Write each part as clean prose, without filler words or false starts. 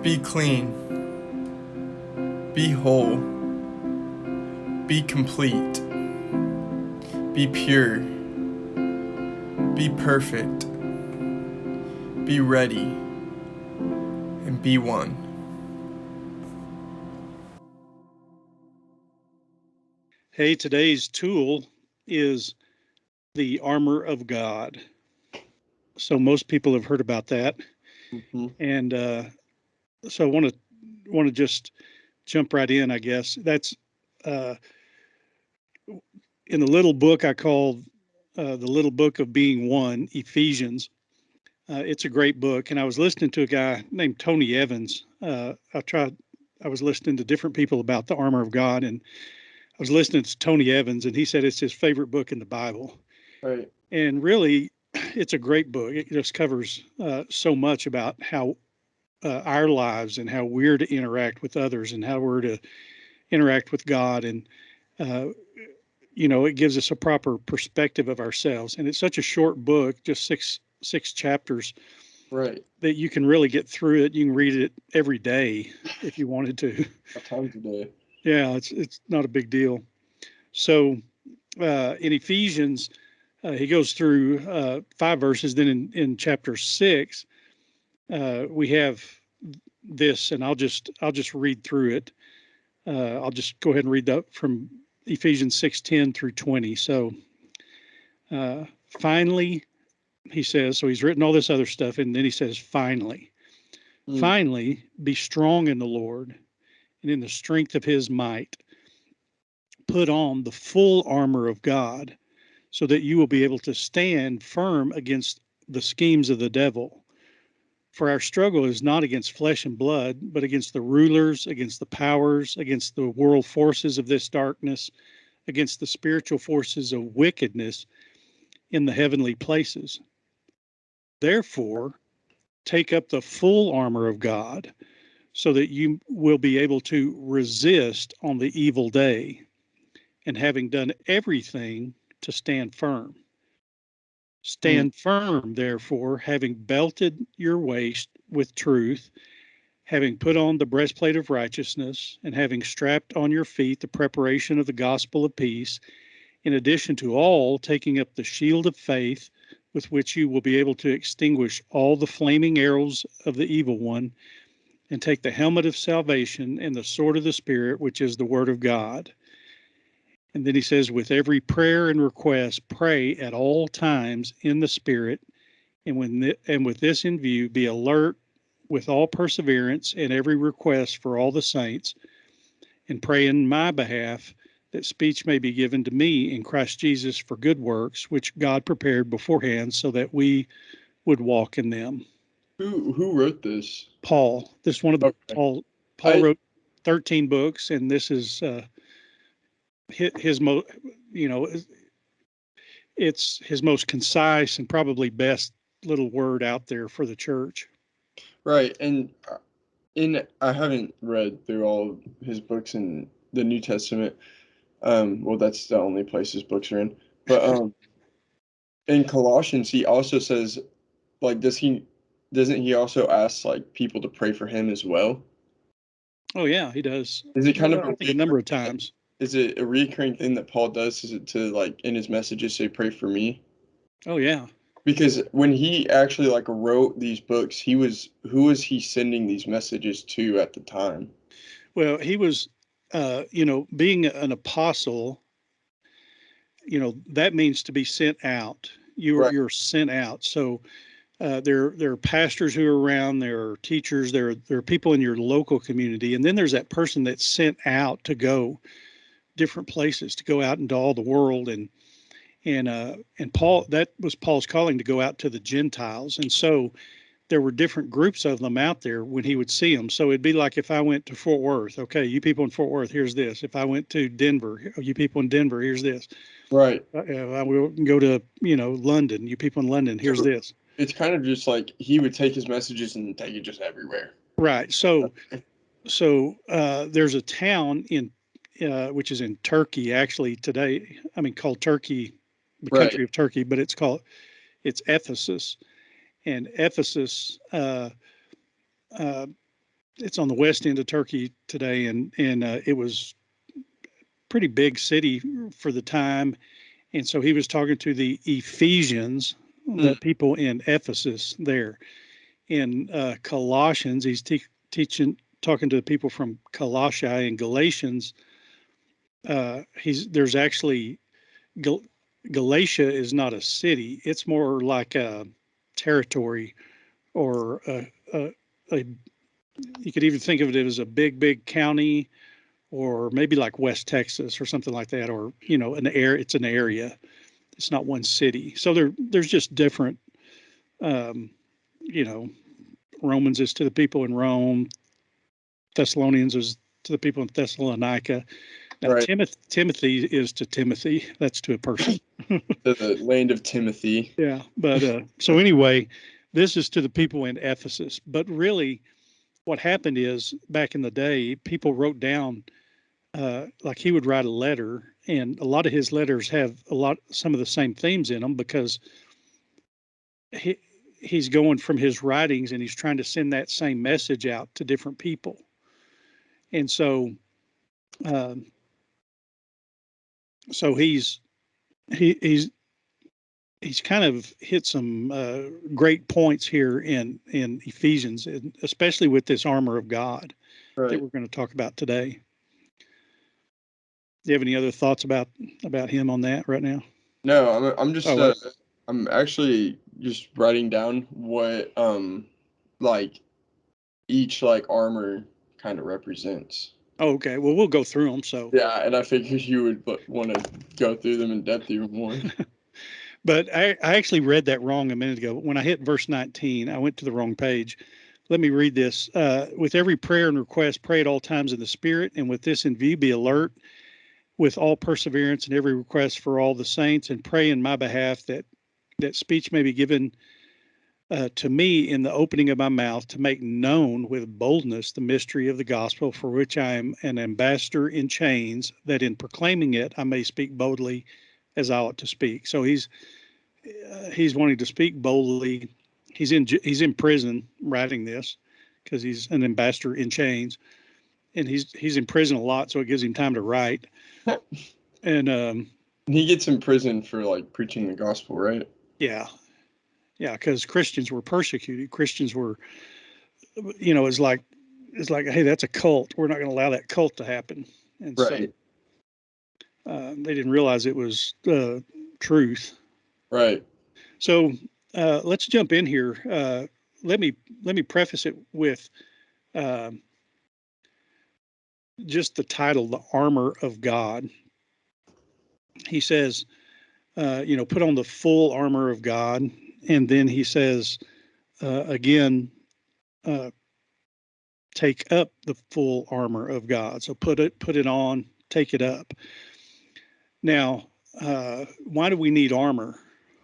Be clean. Be whole. Be complete. Be pure. Be perfect. Be ready. And be one. Hey, today's tool is the armor of God. So most people have heard about that, and so I want to just jump right in. I guess that's in the little book I call the little book of being one, Ephesians. It's a great book, and I was listening to a guy named Tony Evans. I was listening to different people about the armor of God, and I was listening to Tony Evans, and he said it's his favorite book in the Bible. Right. And really, it's a great book. It just covers so much about how our lives and how we're to interact with others and how we're to interact with God. And, it gives us a proper perspective of ourselves. And it's such a short book, just six chapters. Right. That you can really get through it. You can read it every day if you wanted to. A time today. Yeah, it's not a big deal. So in Ephesians, he goes through 5 verses. Then in chapter 6, we have this, and I'll just read through it. I'll just go ahead and read that from Ephesians 6:10 through 20. So finally, he says, so he's written all this other stuff, and then he says, finally, be strong in the Lord and in the strength of his might. Put on the full armor of God so that you will be able to stand firm against the schemes of the devil. For our struggle is not against flesh and blood, but against the rulers, against the powers, against the world forces of this darkness, against the spiritual forces of wickedness in the heavenly places. Therefore, take up the full armor of God so that you will be able to resist on the evil day, and having done everything, to stand firm. Stand firm, therefore, having belted your waist with truth, having put on the breastplate of righteousness, and having strapped on your feet the preparation of the gospel of peace, in addition to all, taking up the shield of faith, with which you will be able to extinguish all the flaming arrows of the evil one, and take the helmet of salvation and the sword of the Spirit, which is the word of God. And then he says, with every prayer and request, pray at all times in the Spirit, and with this in view, be alert with all perseverance and every request for all the saints, and pray in my behalf that speech may be given to me in Christ Jesus for good works, which God prepared beforehand so that we would walk in them. Who wrote this? Paul. This is one of the Paul wrote 13 books, and this is his most, it's his most concise and probably best little word out there for the church. Right. And I haven't read through all of his books in the New Testament. Well, that's the only place his books are in. But in Colossians, he also says, like, doesn't he also ask like people to pray for him as well? Oh yeah, he does. Is it kind of I think a number of times? Is it a recurring thing that Paul does? Is it to, like, in his messages say, pray for me? Oh yeah. Because when he actually, like, wrote these books, who was he sending these messages to at the time? Well, he was, being an apostle, that means to be sent out. You're sent out. So there are pastors who are around, there are teachers, there are people in your local community, and then there's that person that's sent out to go different places, to go out into all the world, and Paul, that was Paul's calling, to go out to the Gentiles. And so there were different groups of them out there when he would see them. So it'd be like if I went to Fort Worth, okay, you people in Fort Worth, here's this. If I went to Denver, you people in Denver, here's this. Right. I will go to, London, you people in London, here's this. It's kind of just like he would take his messages and take it just everywhere. Right. So there's a town in, which is in Turkey, actually today, called Turkey, the country of Turkey, but it's Ephesus. And Ephesus it's on the west end of Turkey today, and it was pretty big city for the time. And so he was talking to the Ephesians, the people in Ephesus there. In Colossians, he's talking to the people from Colossae. and Galatians. There's actually Galatia is not a city; it's more like a territory, or a you could even think of it as a big county, or maybe like West Texas or something like that, or it's an area. It's not one city. So there's just different. You know, Romans is to the people in Rome. Thessalonians is to the people in Thessalonica. Now, Right. Timothy is to Timothy. That's to a person. The land of Timothy. Yeah. But so anyway, this is to the people in Ephesus. But really, what happened is back in the day, people wrote down, like he would write a letter, and a lot of his letters have some of the same themes in them, because he's going from his writings and he's trying to send that same message out to different people. And so, so he's kind of hit some great points here in Ephesians, especially with this armor of God that we're going to talk about today. Do you have any other thoughts about him on that right now? No, I'm just I'm actually just writing down what like each like armor kind of represents. Oh, okay. Well, we'll go through them. So yeah, and I figured you would want to go through them in depth even more. But I actually read that wrong a minute ago. When I hit verse 19, I went to the wrong page. Let me read this. With every prayer and request, pray at all times in the Spirit, and with this in view, be alert with all perseverance and every request for all the saints, and pray in my behalf that speech may be given to me in the opening of my mouth, to make known with boldness the mystery of the gospel, for which I am an ambassador in chains, that in proclaiming it I may speak boldly as I ought to speak. So he's wanting to speak boldly. He's in prison writing this, because he's an ambassador in chains, and he's in prison a lot, so it gives him time to write. And he gets in prison for like preaching the gospel, right? Yeah, because Christians were persecuted. Christians were, it's like, hey, that's a cult. We're not going to allow that cult to happen. And right. So they didn't realize it was truth. Right. So let's jump in here. Let me preface it with just the title, "The Armor of God." He says, put on the full armor of God, and then he says again, take up the full armor of God. So put it on, take it up. Now, why do we need armor?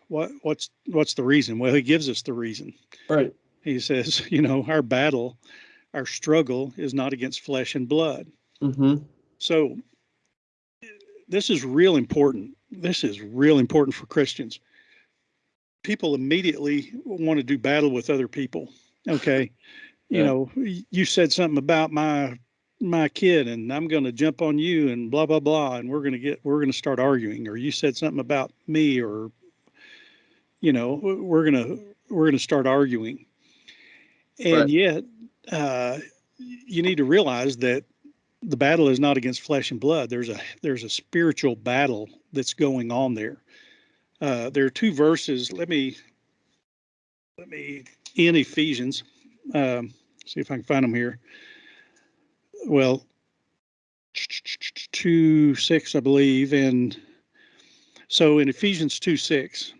What's the reason? Well, he gives us the reason. Right. He says, our battle, our struggle is not against flesh and blood. Mm-hmm. So this is real important. This is real important for Christians. People immediately want to do battle with other people. Okay. You said something about my kid, and I'm going to jump on you, and blah, blah, blah. And we're going to start arguing. Or you said something about me, or, we're going to start arguing. And yet, you need to realize that the battle is not against flesh and blood. There's a spiritual battle that's going on there. There are two verses. Let me in Ephesians, see if I can find them here. Well, 2:6, I believe. And so in Ephesians 2:6,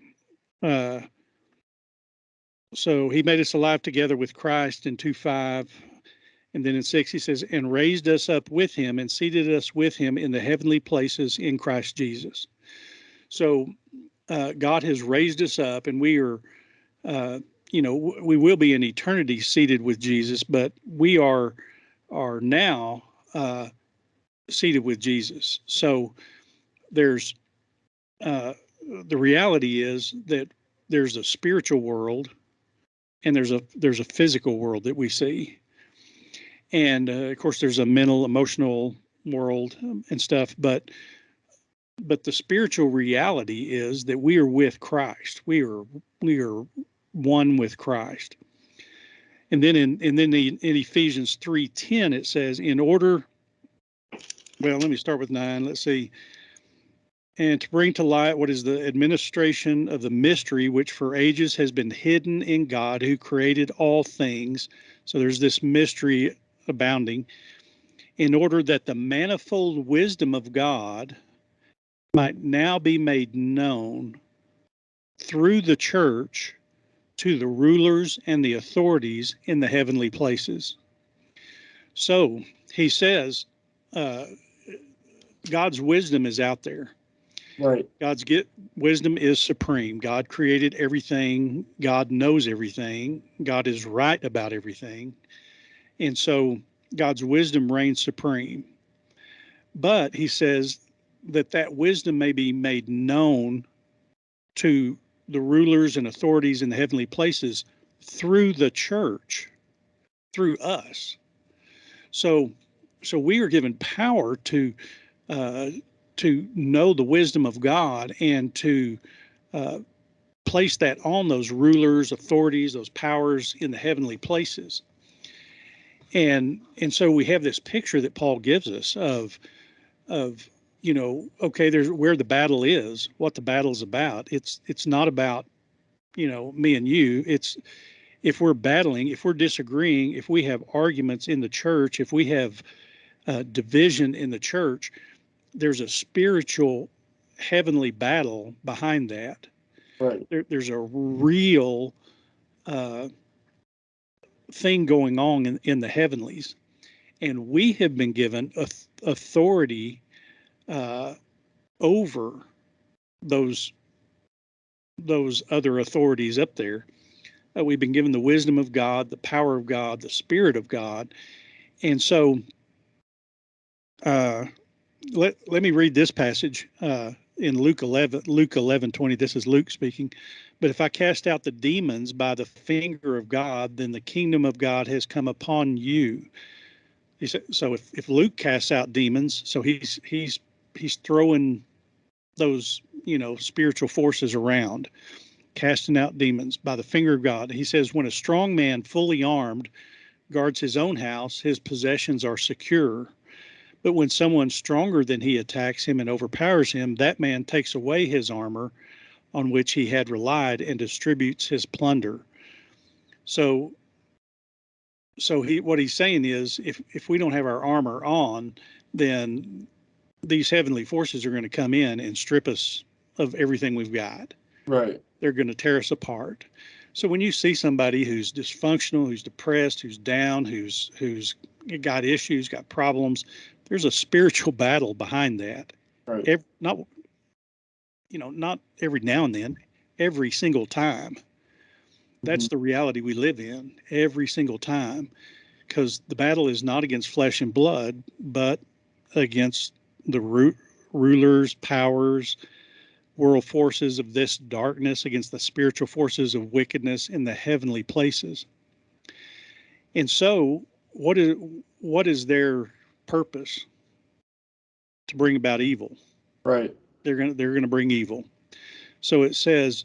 so he made us alive together with Christ in 2:5. And then in 6, he says, and raised us up with him and seated us with him in the heavenly places in Christ Jesus. So God has raised us up, and we are, we will be in eternity seated with Jesus, but we are now seated with Jesus. So there's the reality is that there's a spiritual world, and there's a physical world that we see. And of course, there's a mental, emotional world and stuff, but the spiritual reality is that we are with Christ. We are one with Christ. And then in Ephesians 3:10 it says, in order, well, let me start with 9. Let's see. And to bring to light what is the administration of the mystery which for ages has been hidden in God who created all things. So there's this mystery abounding, in order that the manifold wisdom of God might now be made known through the church to the rulers and the authorities in the heavenly places. So he says, God's wisdom is out there. Right. Wisdom is supreme. God created everything. God knows everything. God is right about everything. And so God's wisdom reigns supreme. But he says that wisdom may be made known to the rulers and authorities in the heavenly places through the church, through us. So we are given power to know the wisdom of God and to place that on those rulers, authorities, those powers in the heavenly places. And so we have this picture that Paul gives us of okay, there's where the battle is, what the battle's about. It's not about me and you. It's if we're battling, if we're disagreeing, if we have arguments in the church, if we have division in the church, there's a spiritual heavenly battle behind that. Right. There's a real thing going on in the heavenlies, and we have been given authority over those other authorities up there. We've been given the wisdom of God, the power of God, the Spirit of God, and so let me read this passage in Luke 11:20. This is Luke speaking. But if I cast out the demons by the finger of God, then the kingdom of God has come upon you. He said, so if Luke casts out demons, so he's throwing those spiritual forces around, casting out demons by the finger of God. He says, when a strong man fully armed guards his own house, his possessions are secure. But when someone stronger than he attacks him and overpowers him, that man takes away his armor on which he had relied and distributes his plunder. So what he's saying is, if we don't have our armor on, then these heavenly forces are going to come in and strip us of everything we've got. Right. They're going to tear us apart. So when you see somebody who's dysfunctional, who's depressed, who's down, who's got issues, got problems, there's a spiritual battle behind that. Right. Not every now and then, every single time. That's the reality we live in every single time, because the battle is not against flesh and blood, but against the rulers, powers, world forces of this darkness, against the spiritual forces of wickedness in the heavenly places. And so what is their purpose? To bring about evil. Right. They're going to bring evil. So it says,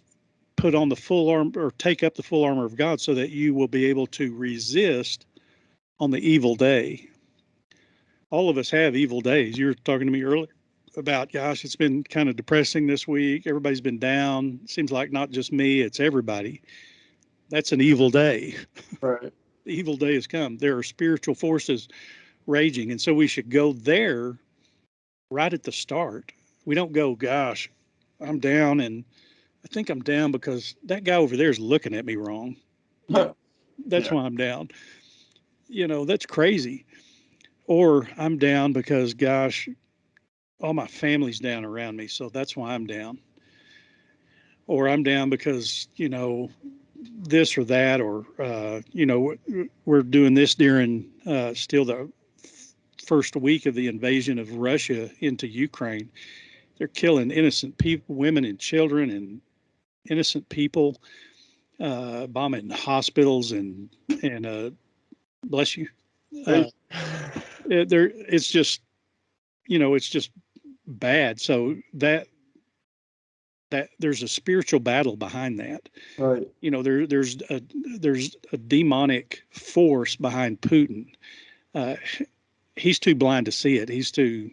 put on the full armor, or take up the full armor of God, so that you will be able to resist on the evil day. All of us have evil days. You were talking to me earlier about, gosh, it's been kind of depressing this week. Everybody's been down. It seems like not just me, it's everybody. That's an evil day. Right. The evil day has come. There are spiritual forces raging. And so we should go there right at the start. We don't go, gosh, I'm down, and I think I'm down because that guy over there is looking at me wrong. That's why I'm down. That's crazy. Or I'm down because, gosh, all my family's down around me, so that's why I'm down. Or I'm down because, this or that, or, we're doing this during still the first week of the invasion of Russia into Ukraine. They're killing innocent people, women and children and innocent people, bombing hospitals and bless you. It's just, it's just bad. So that there's a spiritual battle behind that. Right. There's a demonic force behind Putin. He's too blind to see it. He's too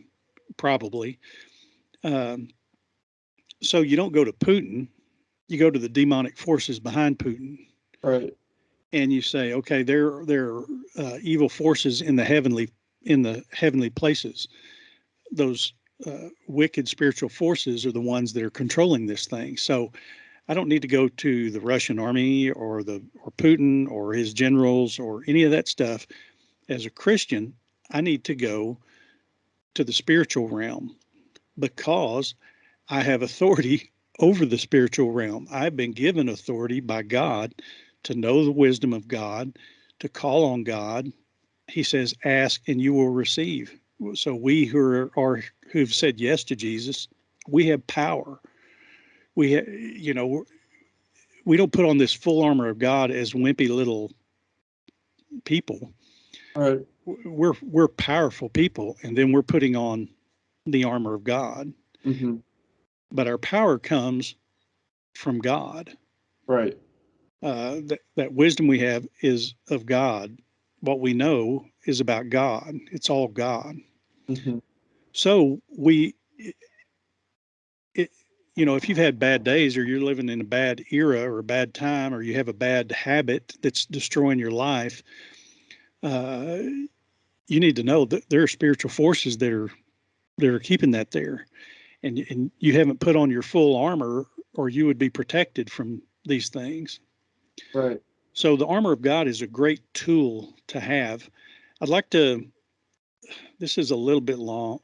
probably. So you don't go to Putin. You go to the demonic forces behind Putin. Right. And you say, okay, they're evil forces in the heavenly places. Those wicked spiritual forces are the ones that are controlling this thing. So I don't need to go to the Russian army or Putin or his generals or any of that stuff. As a Christian, I need to go to the spiritual realm because I have authority over the spiritual realm. I've been given authority by God to know the wisdom of God, to call on God. He says, ask and you will receive. So we who've said yes to Jesus, we have power. We don't put on this full armor of God as wimpy little people. Right. We're powerful people, and then we're putting on the armor of God. Mm-hmm. But our power comes from God. Right. That wisdom we have is of God. What we know is about God. It's all God. Mm-hmm. So if you've had bad days or you're living in a bad era or a bad time or you have a bad habit that's destroying your life, you need to know that there are spiritual forces that are keeping that there, and you haven't put on your full armor, or you would be protected from these things. Right. So the armor of God is a great tool to have. I'd like to. This is a little bit long,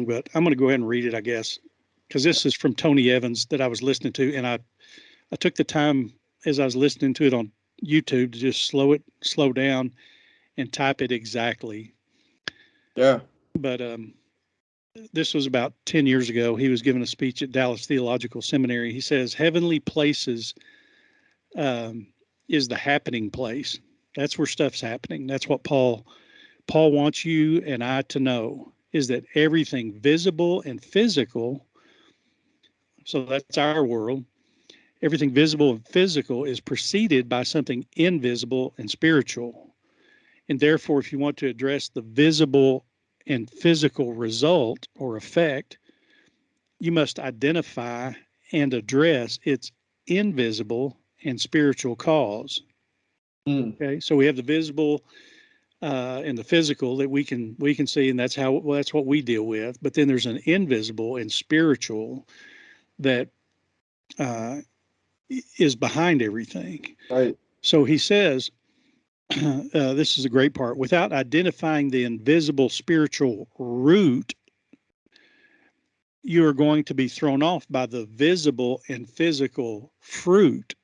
but I'm going to go ahead and read it, I guess, because this is from Tony Evans that I was listening to, and I took the time as I was listening to it on YouTube to just slow down and type it exactly. Yeah. But this was about 10 years ago. He was giving a speech at Dallas Theological Seminary. He says, heavenly places is the happening place. That's where stuff's happening. That's what Paul wants you and I to know, is that everything visible and physical, so that's our world, everything visible and physical is preceded by something invisible and spiritual. And therefore, if you want to address the visible and physical result or effect, you must identify and address its invisible and spiritual cause. Okay, so we have the visible and the physical that we can see, and that's what we deal with. But then there's an invisible and spiritual that is behind everything. Right. So he says, this is a great part. Without identifying the invisible spiritual root, you are going to be thrown off by the visible and physical fruit.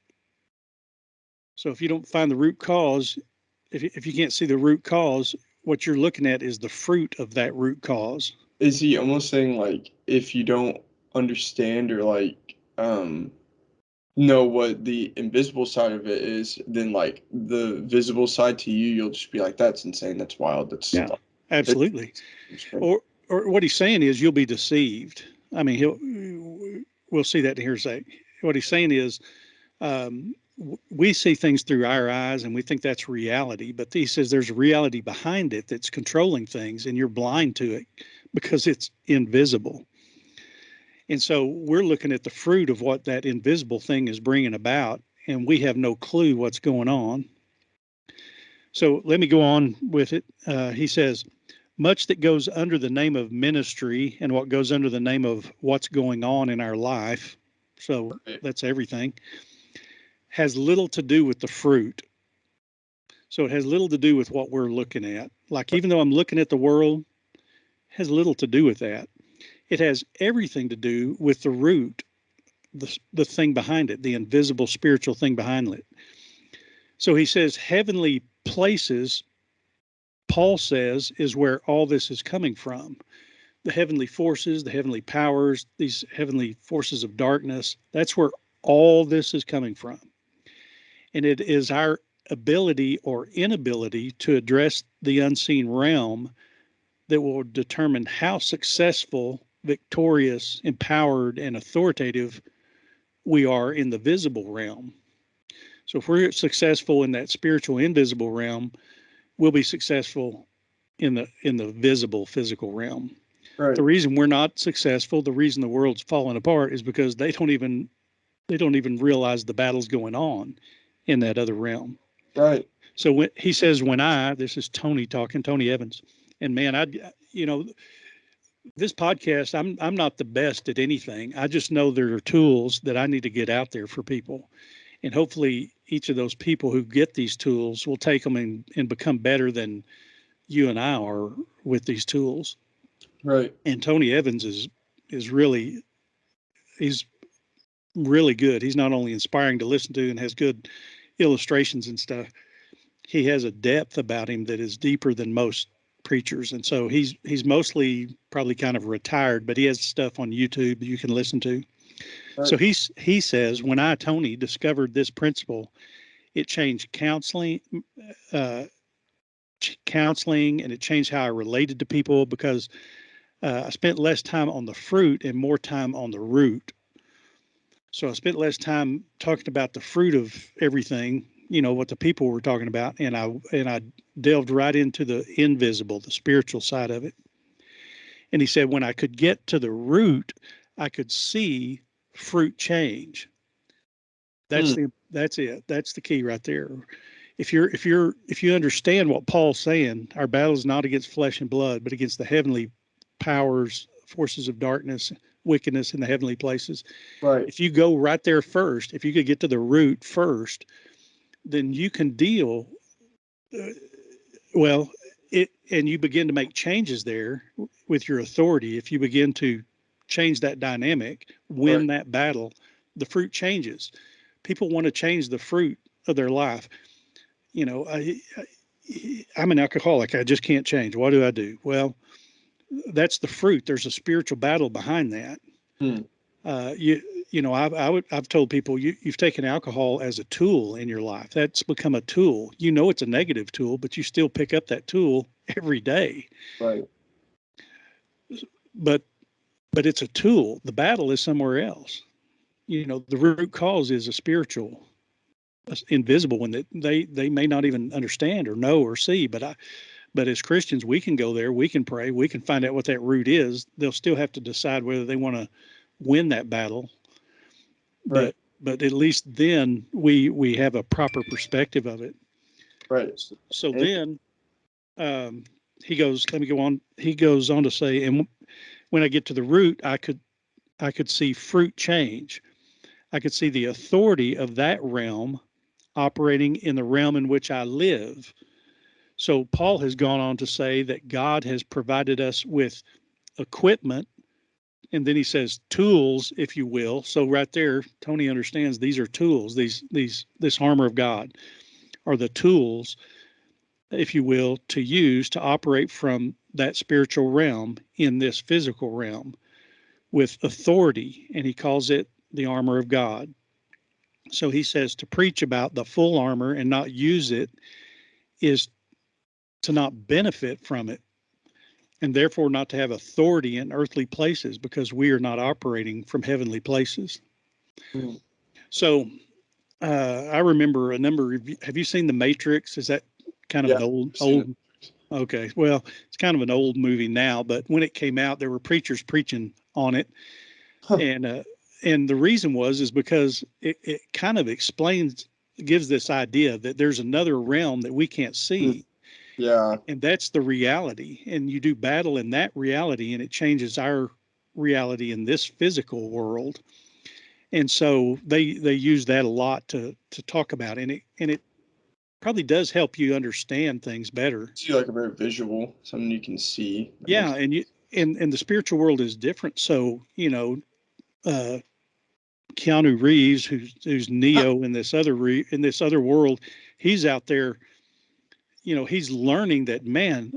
So if you don't find the root cause, if you can't see the root cause, what you're looking at is the fruit of that root cause. Is he almost saying, like, if you don't understand or know what the invisible side of it is, then like the visible side to you, you'll just be like, that's insane, that's wild, that's absolutely. Or what he's saying is you'll be deceived. I mean, we'll see that here in a sec. What he's saying is we see things through our eyes and we think that's reality, but he says there's a reality behind it that's controlling things, and you're blind to it because it's invisible. And so we're looking at the fruit of what that invisible thing is bringing about, and we have no clue what's going on. So let me go on with it. He says, much that goes under the name of ministry and what goes under the name of what's going on in our life, so that's everything, has little to do with the fruit. So it has little to do with what we're looking at. Like, even though I'm looking at the world, it has little to do with that. It has everything to do with the root, the thing behind it, the invisible spiritual thing behind it. So he says heavenly places, Paul says, is where all this is coming from. The heavenly forces, the heavenly powers, these heavenly forces of darkness, that's where all this is coming from. And it is our ability or inability to address the unseen realm that will determine how successful, victorious, empowered, and authoritative we are in the visible realm. So if we're successful in that spiritual invisible realm, we'll be successful in the visible physical realm. Right. The reason we're not successful, the reason the world's falling apart, is because they don't even realize the battle's going on in that other realm. Right. So when he says, this is Tony talking, Tony Evans, and man, this podcast, I'm not the best at anything. I just know there are tools that I need to get out there for people, and hopefully each of those people who get these tools will take them and become better than you and I are with these tools. Right. And Tony Evans is really, he's really good. He's not only inspiring to listen to and has good illustrations and stuff, he has a depth about him that is deeper than most preachers. And so he's mostly probably kind of retired, but he has stuff on YouTube that you can listen to. Right. So he says, when Tony, discovered this principle, it changed counseling, and it changed how I related to people, because I spent less time on the fruit and more time on the root. So I spent less time talking about the fruit of everything, what the people were talking about, and I delved right into the invisible, the spiritual side of it. And he said, when I could get to the root, I could see fruit change. That's it. That's the key right there. If you understand what Paul's saying, our battle is not against flesh and blood, but against the heavenly powers, forces of darkness, wickedness in the heavenly places. Right. If you go right there first, if you could get to the root first, then you can deal and you begin to make changes there with your authority. If you begin to change that dynamic, win that battle, the fruit changes. People want to change the fruit of their life. I'm an alcoholic. I just can't change. What do I do? Well, that's the fruit. There's a spiritual battle behind that. I've told people you've taken alcohol as a tool in your life. That's become a tool. It's a negative tool, but you still pick up that tool every day. Right. But it's a tool. The battle is somewhere else. The root cause is a spiritual, invisible one that they may not even understand or know or see. But as Christians, we can go there, we can pray, we can find out what that root is. They'll still have to decide whether they want to win that battle. Right. But at least then we have a proper perspective of it. Right. So then he goes, let me go on. He goes on to say, and when I get to the root, I could see fruit change. I could see the authority of that realm operating in the realm in which I live. So Paul has gone on to say that God has provided us with equipment, and then he says tools, if you will. So right there, Tony understands these are tools. This armor of God are the tools, if you will, to use to operate from that spiritual realm in this physical realm with authority, and he calls it the armor of God. So he says to preach about the full armor and not use it is to not benefit from it, and therefore not to have authority in earthly places, because we are not operating from heavenly places. So I remember have you seen The Matrix? Is that kind of an old? Okay, well, it's kind of an old movie now, but when it came out, there were preachers preaching on it. And the reason is because it kind of gives this idea that there's another realm that we can't see. Yeah. And that's the reality. And you do battle in that reality, and it changes our reality in this physical world. And so they use that a lot to talk about, and it probably does help you understand things better. See, like a very visual, something you can see. Yeah, and the spiritual world is different. So Keanu Reeves, who's Neo in this other world, he's out there. He's learning that, man,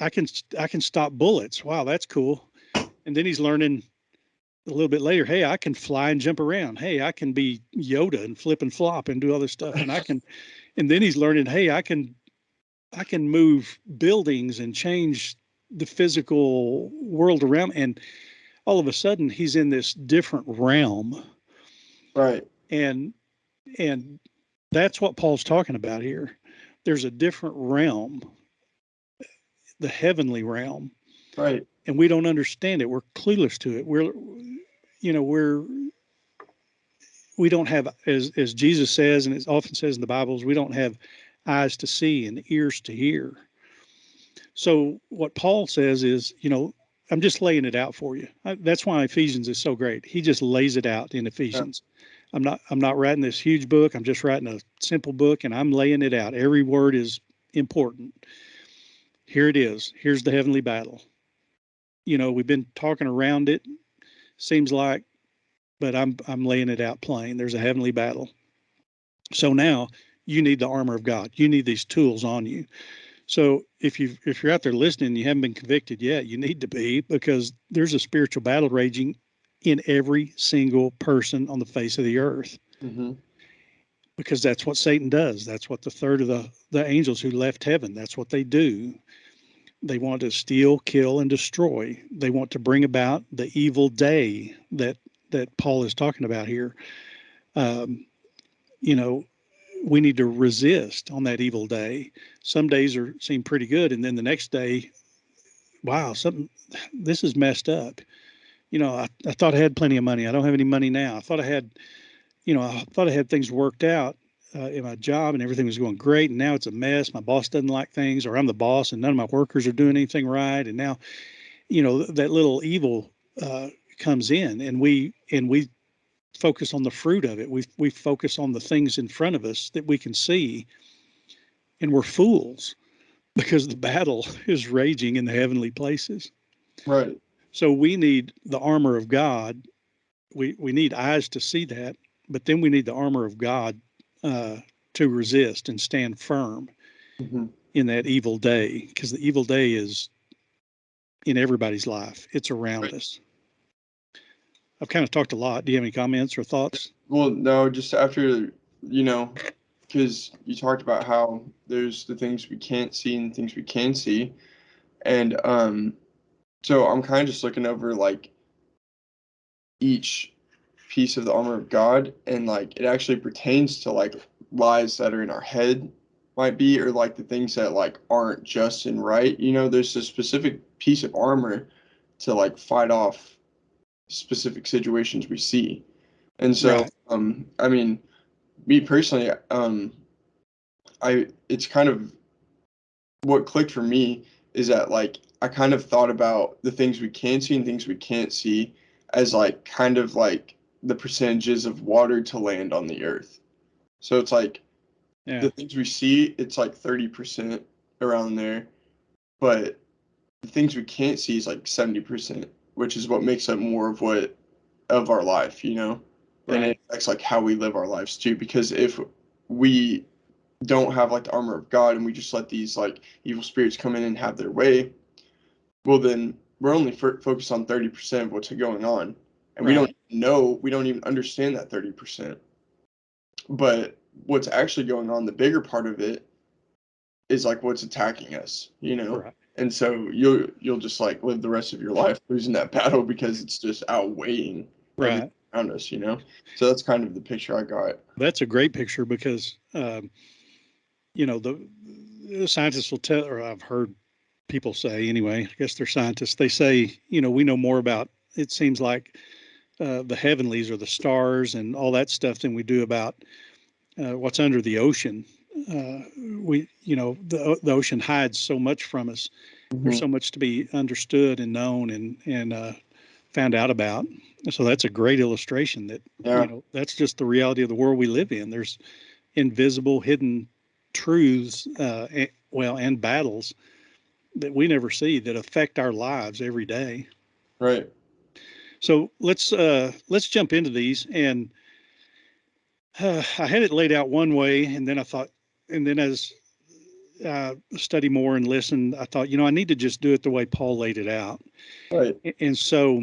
I can stop bullets. Wow, that's cool. And then he's learning a little bit later, hey, I can fly and jump around. Hey, I can be Yoda and flip and flop and do all this stuff. And and then he's learning, hey, I can move buildings and change the physical world around. And all of a sudden he's in this different realm. Right. And that's what Paul's talking about here. There's a different realm, the heavenly realm. Right. And we don't understand it. We're clueless to it. We don't have, as Jesus says, and it often says in the Bibles, we don't have eyes to see and ears to hear. So what Paul says is, I'm just laying it out for you. That's why Ephesians is so great. He just lays it out in Ephesians. Yeah. I'm not writing this huge book. I'm just writing a simple book, and I'm laying it out. Every word is important. Here it is. Here's the heavenly battle. We've been talking around it, seems like, but I'm laying it out plain. There's a heavenly battle. So now you need the armor of God. You need these tools on you. So if you're out there listening and you haven't been convicted yet, you need to be, because there's a spiritual battle raging in every single person on the face of the earth. Mm-hmm. Because that's what Satan does. That's what the third of the angels who left heaven, that's what they do. They want to steal, kill, and destroy. They want to bring about the evil day that Paul is talking about here. We need to resist on that evil day. Some days seem pretty good, and then the next day, wow, this is messed up. I thought I had plenty of money. I don't have any money now. I thought I had things worked out in my job and everything was going great, and now it's a mess. My boss doesn't like things, or I'm the boss and none of my workers are doing anything right. And now, that little evil comes in, and we focus on the fruit of it. We focus on the things in front of us that we can see, and we're fools, because the battle is raging in the heavenly places. Right. So we need the armor of God. We need eyes to see that, but then we need the armor of God to resist and stand firm in that evil day, because the evil day is in everybody's life. It's around us. I've kind of talked a lot. Do you have any comments or thoughts? Well, no, just after, because you talked about how there's the things we can't see and things we can see. And so I'm kind of just looking over like each piece of the armor of God, and like it actually pertains to like lies that are in our head, might be, or like the things that like aren't just and right. There's a specific piece of armor to like fight off specific situations we see. And so Right. I mean, me personally, it's kind of what clicked for me is that like I kind of thought about the things we can see and things we can't see as like kind of like the percentages of water to land on the earth. So it's like the things we see, it's like 30% around there, but the things we can't see is like 70%, which is what makes up more of our life, and it affects like how we live our lives too. Because if we don't have like the armor of God and we just let these like evil spirits come in and have their way, well then we're only focused on 30% of what's going on, and we don't even understand that 30%. But what's actually going on, the bigger part of it, is like what's attacking us, and so you'll just like live the rest of your life losing that battle because it's just outweighing everything around us. So that's kind of the picture I got. That's a great picture, because the scientists will tell, or I've heard people say anyway, I guess they're scientists, they say, we know more about, it seems like, the heavenlies or the stars and all that stuff than we do about what's under the ocean. The ocean hides so much from us. There's so much to be understood and known and found out about. So that's a great illustration that, that's just the reality of the world we live in. There's invisible, hidden truths, and battles that we never see that affect our lives every day. Right. So let's jump into these. And I had it laid out one way, and then I thought, and then as study more and listen, I thought, I need to just do it the way Paul laid it out. Right. And so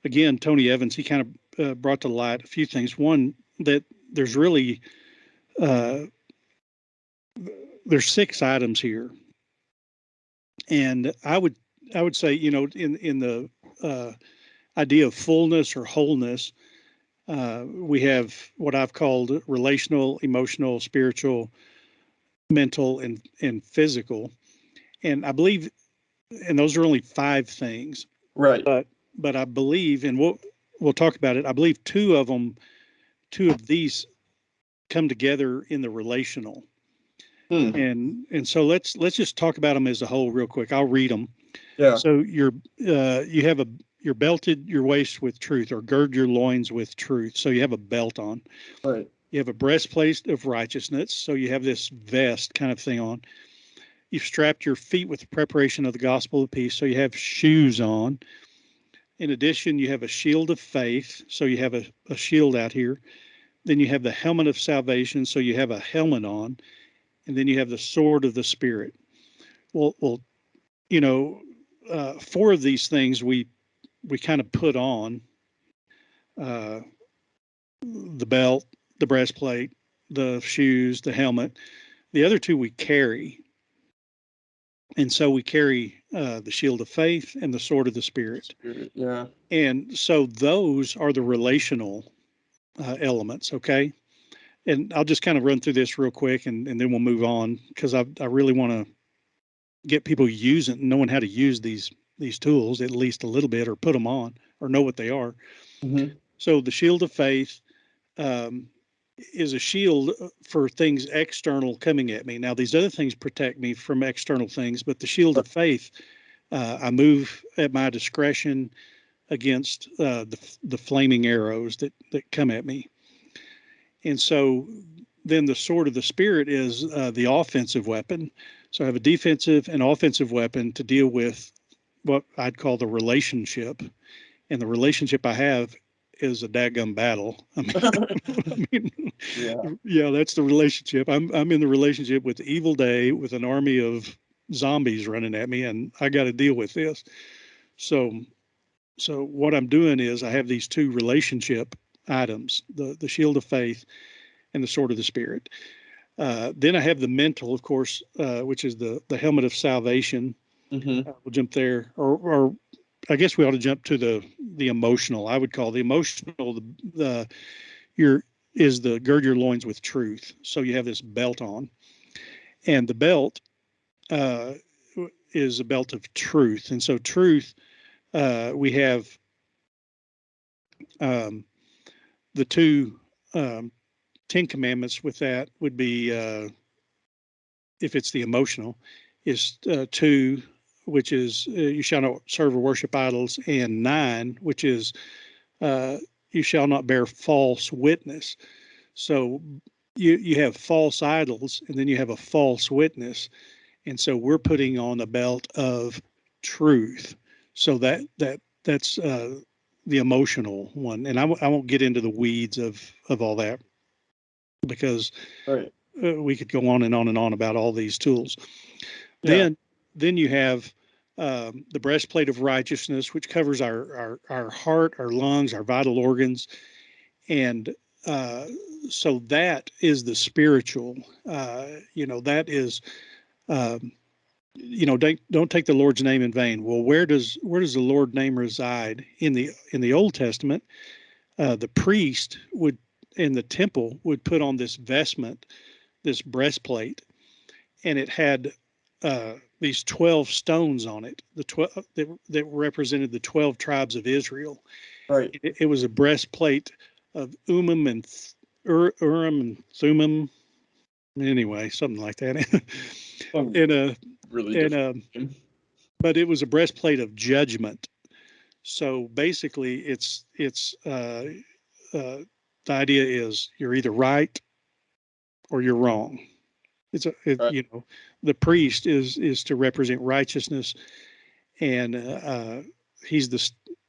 again, Tony Evans, he kind of brought to light a few things. One, that there's really there's 6 items here, and I would say, you know, in the idea of fullness or wholeness, we have what I've called relational, emotional, spiritual, mental, and physical, and I believe, and those are only 5 things, Right. but I believe, and we'll talk about it. I believe 2 of these come together in the relational. And so let's just talk about them as a whole real quick. I'll read them. Yeah. So you're belted your waist with truth, or gird your loins with truth. So you have a belt on. Right. You have a breastplate of righteousness. So you have this vest kind of thing on. You've strapped your feet with the preparation of the gospel of peace. So you have shoes on. In addition, you have a shield of faith. So you have a shield out here. Then you have the helmet of salvation. So you have a helmet on. And then you have the sword of the Spirit. Well, you know, 4 of these things we kind of put on: the belt, the breastplate, the shoes, the helmet. The other 2 we carry. And so we carry the shield of faith and the sword of the Spirit. Yeah. And so those are the relational elements, okay? And I'll just kind of run through this real quick, and then we'll move on, because I really want to get people knowing how to use these tools at least a little bit, or put them on, or know what they are. Mm-hmm. So the shield of faith is a shield for things external coming at me. Now, these other things protect me from external things, but the shield of faith, I move at my discretion against the flaming arrows that come at me. And so then the sword of the Spirit is the offensive weapon. So I have a defensive and offensive weapon to deal with what I'd call the relationship. And the relationship I have is a dadgum battle. I mean, yeah, that's the relationship. I'm in the relationship with the evil day, with an army of zombies running at me, and I got to deal with this. So what I'm doing is I have these 2 relationship items: the shield of faith and the sword of the Spirit. Then I have the mental, of course, which is the helmet of salvation. Mm-hmm. We'll jump there, or I guess we ought to jump to the emotional. I would call the emotional the gird your loins with truth. So you have this belt on, and the belt is a belt of truth. And so truth, we have the 2 10 commandments with that would be, if it's the emotional, is 2, which is you shall not serve or worship idols, and 9, which is you shall not bear false witness. So you have false idols, and then you have a false witness, and so we're putting on a belt of truth. So that's the emotional one, and I won't get into the weeds of all that, because Right. we could go on and on and on about all these tools. Yeah. Then you have the breastplate of righteousness, which covers our heart, our lungs, our vital organs, and so that is the spiritual. That is, don't take the Lord's name in vain. Well, where does the Lord's name reside in the Old Testament? The priest would, in the temple, would put on this vestment, this breastplate, and it had these 12 stones on it, the 12 that represented the 12 tribes of Israel. Right. It was a breastplate of Urim and Thummim, anyway, something like that. Really different. But it was a breastplate of judgment. So basically, it's the idea is you're either right or you're wrong. Right. The priest is to represent righteousness, and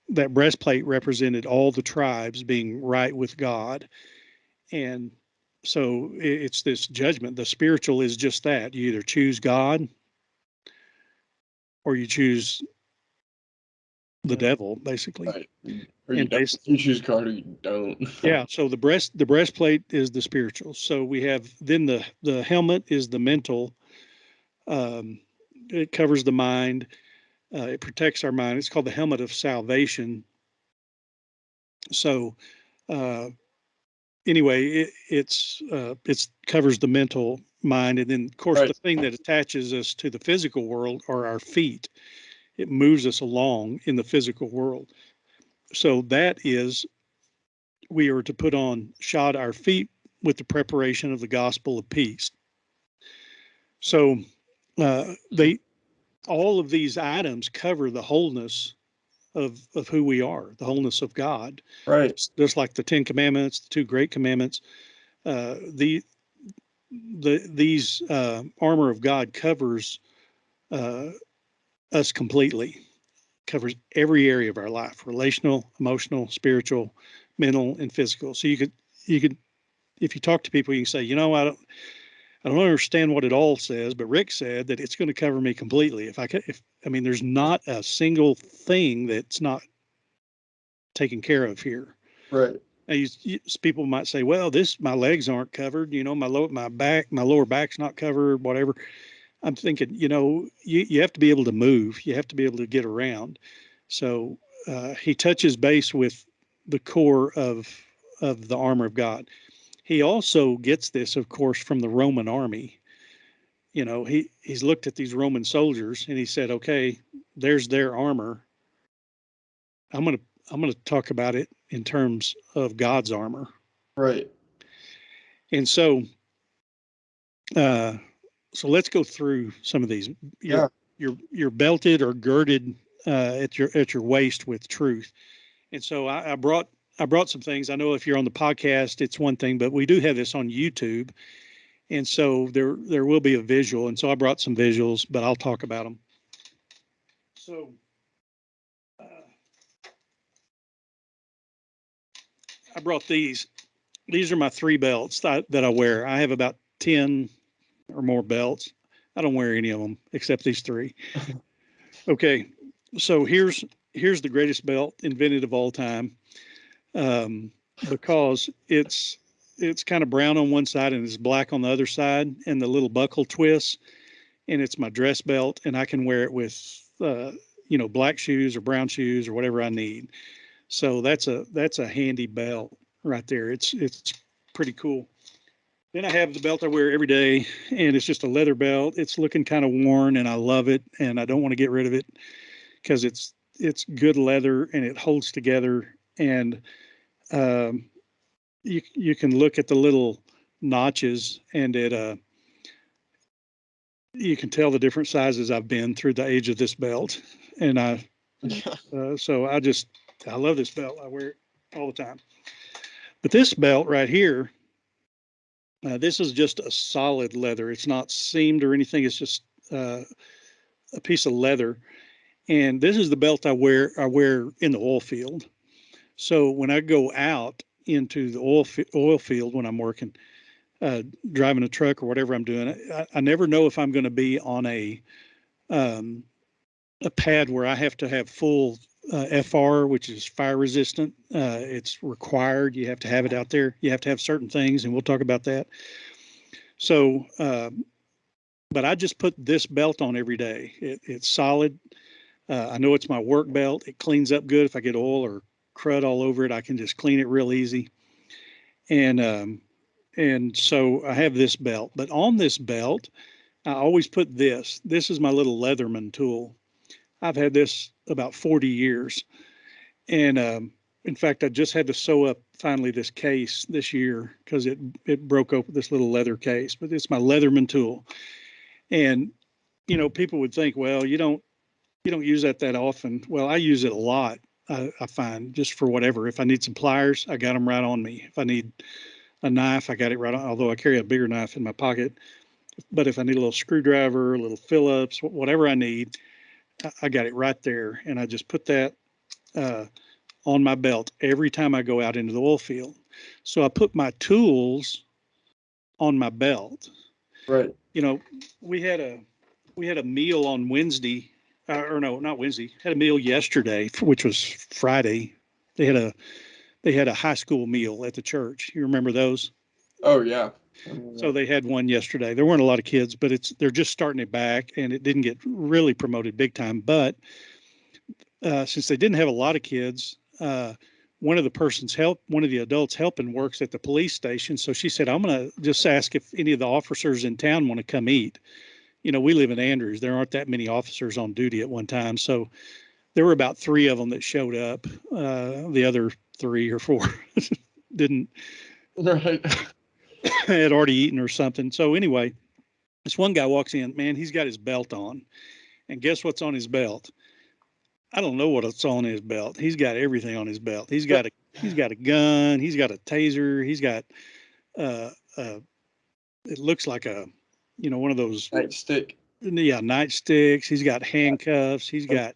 that breastplate represented all the tribes being right with God, and so it's this judgment. The spiritual is just that: you either choose God or you choose the devil, basically. Right. Or you And don't. You choose God or you don't. yeah, so the breastplate is the spiritual. So we have then the helmet is the mental. Um, it covers the mind. It protects our mind. It's called the helmet of salvation. So uh, anyway, it's covers the mental mind, and then of course Right. the thing that attaches us to the physical world are our feet. It moves us along in the physical world. So that is, we are to put on shod our feet with the preparation of the gospel of peace. So they all of these items cover the wholeness of who we are, the wholeness of God. Right. Just like the Ten Commandments, the two great commandments, the these armor of God covers uh, us completely, covers every area of our life: relational, emotional, spiritual, mental, and physical. So you could if you talk to people, you can say, I don't understand what it all says, but Rick said that it's going to cover me completely. If I mean, there's not a single thing that's not taken care of here. Right. People might say, well, my legs aren't covered, my lower back's not covered, whatever. I'm thinking, you have to be able to move, you have to be able to get around. So he touches base with the core of the armor of God. He also gets this, of course, from the Roman army. He's looked at these Roman soldiers and he said, okay, there's their armor. I'm going to talk about it in terms of God's armor. Right. And uh, so let's go through some of these. Yeah. You're belted or girded at your waist with truth. And so I brought some things. I know if you're on the podcast, it's one thing, but we do have this on YouTube, and so there will be a visual. And so I brought some visuals, but I'll talk about them. So uh, I brought these. These are my 3 belts that I wear. I have about 10 or more belts. I don't wear any of them except these 3. Okay, so here's the greatest belt invented of all time, um, because it's kind of brown on one side and it's black on the other side, and the little buckle twists, and it's my dress belt, and I can wear it with black shoes or brown shoes or whatever I need. So that's a handy belt right there. It's pretty cool. Then I have the belt I wear every day, and it's just a leather belt. It's looking kind of worn, and I love it, and I don't want to get rid of it because it's good leather and it holds together. And um, you can look at the little notches, and you can tell the different sizes I've been through the age of this belt. And so I love this belt. I wear it all the time. But this belt right here, this is just a solid leather. It's not seamed or anything. It's just a piece of leather. And this is the belt I wear in the oil field. So when I go out into the oil field when I'm working, driving a truck or whatever I'm doing, I never know if I'm going to be on um, a pad where I have to have full FR, which is fire resistant. It's required. You have to have it out there. You have to have certain things, and we'll talk about that. So, but I just put this belt on every day. It's solid. I know it's my work belt. It cleans up good. If I get oil or crud all over it, I can just clean it real easy. And so I have this belt. But on this belt, I always put this. This is my little Leatherman tool. I've had this about 40 years. And in fact, I just had to sew up finally this case this year because it broke open, this little leather case. But it's my Leatherman tool. And people would think, well, you don't use that often. Well, I use it a lot. I find, just for whatever. If I need some pliers, I got them right on me. If I need a knife, I got it right on. Although I carry a bigger knife in my pocket, but if I need a little screwdriver, a little Phillips, whatever I need, I got it right there, and I just put that uh, on my belt every time I go out into the oil field. So I put my tools on my belt. Right. You know, we had a meal on Wednesday, or no, not Wednesday. Had a meal yesterday, which was Friday, they had a high school meal at the church. You remember those? Oh yeah. So they had one yesterday. There weren't a lot of kids, but they're just starting it back, and it didn't get really promoted big time. But since they didn't have a lot of kids, one of the adults helping works at the police station. So she said, I'm going to just ask if any of the officers in town want to come eat. You know, we live in Andrews. There aren't that many officers on duty at one time. So there were about 3 of them that showed up. The other 3 or 4 didn't, Right. had already eaten or something. So anyway, this one guy walks in, man, he's got his belt on. And guess what's on his belt? I don't know what's on his belt. He's got everything on his belt. He's got a gun. He's got a taser. He's got it looks like one of those Nightstick. Yeah, nightsticks. He's got handcuffs. He's got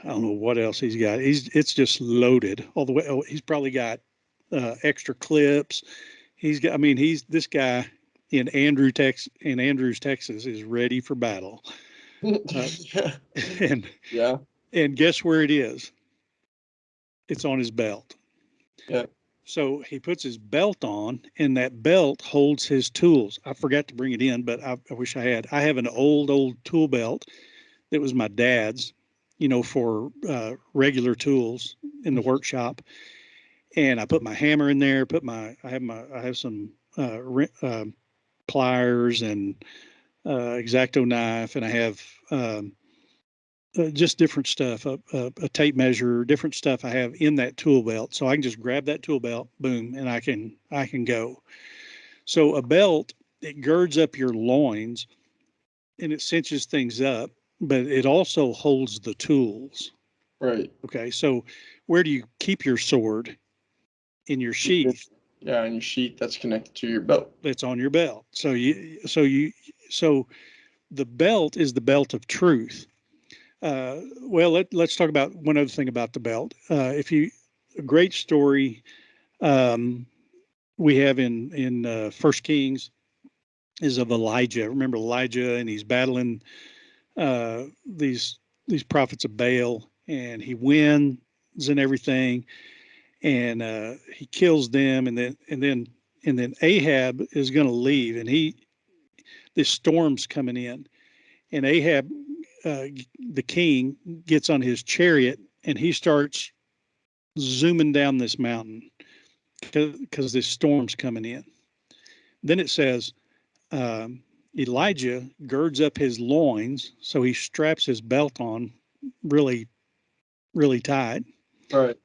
I don't know what else he's got. It's just loaded all the way. Oh, he's probably got extra clips. He's got. I mean, this guy in Andrews, Texas, is ready for battle. And yeah. And guess where it is? It's on his belt. Yeah. So he puts his belt on, and that belt holds his tools. I forgot to bring it in, but I wish I had. I have an old tool belt that was my dad's, for regular tools in the workshop. And I put my hammer in there. I have some pliers and X-Acto knife, and I have just different stuff, a tape measure, different stuff I have in that tool belt. So I can just grab that tool belt, boom, and I can go. So a belt, it girds up your loins and it cinches things up, but it also holds the tools. Right. Okay. So where do you keep your sword? In your sheath. Yeah, in your sheath that's connected to your belt. That's on your belt. So the belt is the belt of truth. Well, let's talk about one other thing about the belt. A great story we have in First Kings is of Elijah. Remember Elijah, and he's battling these prophets of Baal, and he wins and everything, and he kills them, and then Ahab is going to leave, and this storm's coming in, and Ahab, the king, gets on his chariot and he starts zooming down this mountain because this storm's coming in. Then it says Elijah girds up his loins, so he straps his belt on really, really tight. Right.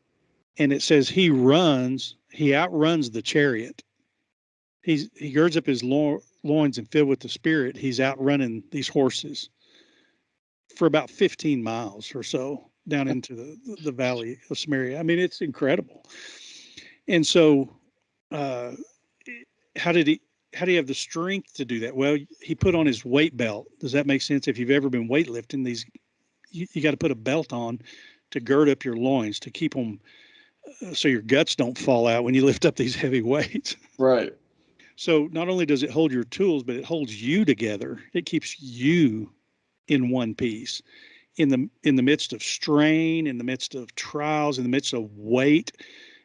And it says he outruns the chariot. He girds up his loins and filled with the Spirit. He's outrunning these horses for about 15 miles or so down into the valley of Samaria. I mean, it's incredible. And so, how did he have the strength to do that? Well, he put on his weight belt. Does that make sense? If you've ever been weightlifting, you got to put a belt on to gird up your loins to keep them so your guts don't fall out when you lift up these heavy weights. Right. So not only does it hold your tools, but it holds you together. It keeps you in one piece in the midst of strain, in the midst of trials, in the midst of weight.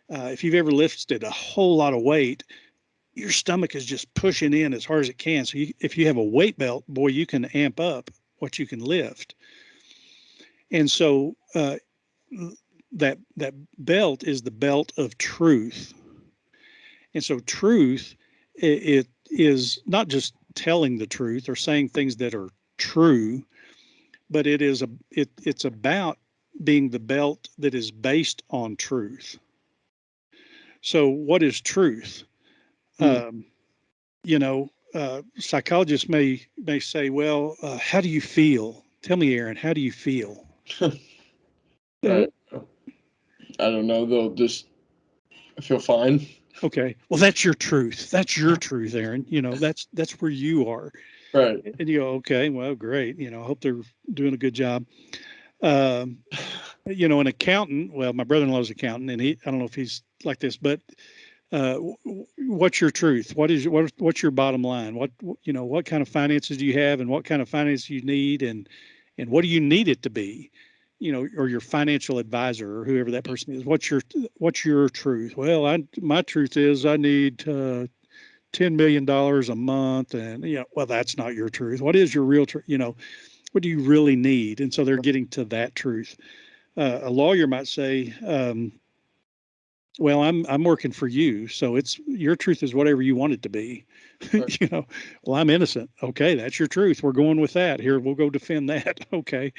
If you've ever lifted a whole lot of weight, your stomach is just pushing in as hard as it can. So if you have a weight belt, boy, you can amp up what you can lift. And so that belt is the belt of truth. And so truth, it is not just telling the truth or saying things that are true, but it's about being the belt that is based on truth. So what is truth? Psychologists may say, well, how do you feel? Tell me, Aaron, how do you feel? Right. I don't know. They'll just feel fine. Okay. Well, that's your truth. That's your truth, Aaron. That's where you are. Right. And you go, okay, well, great. I hope they're doing a good job. An accountant, well, my brother-in-law's an accountant, and I don't know if he's like this, but what's your truth? What's your bottom line? What kind of finances do you have, and what kind of finances you need, and what do you need it to be? or your financial advisor or whoever that person is. What's your truth? Well, my truth is I need $10 million a month, and well, that's not your truth. What is your real truth? What do you really need? And so they're getting to that truth. A lawyer might say, well, I'm working for you, so it's your truth is whatever you want it to be. Right. Well, I'm innocent. Okay, that's your truth. We're going with that. Here, we'll go defend that. Okay.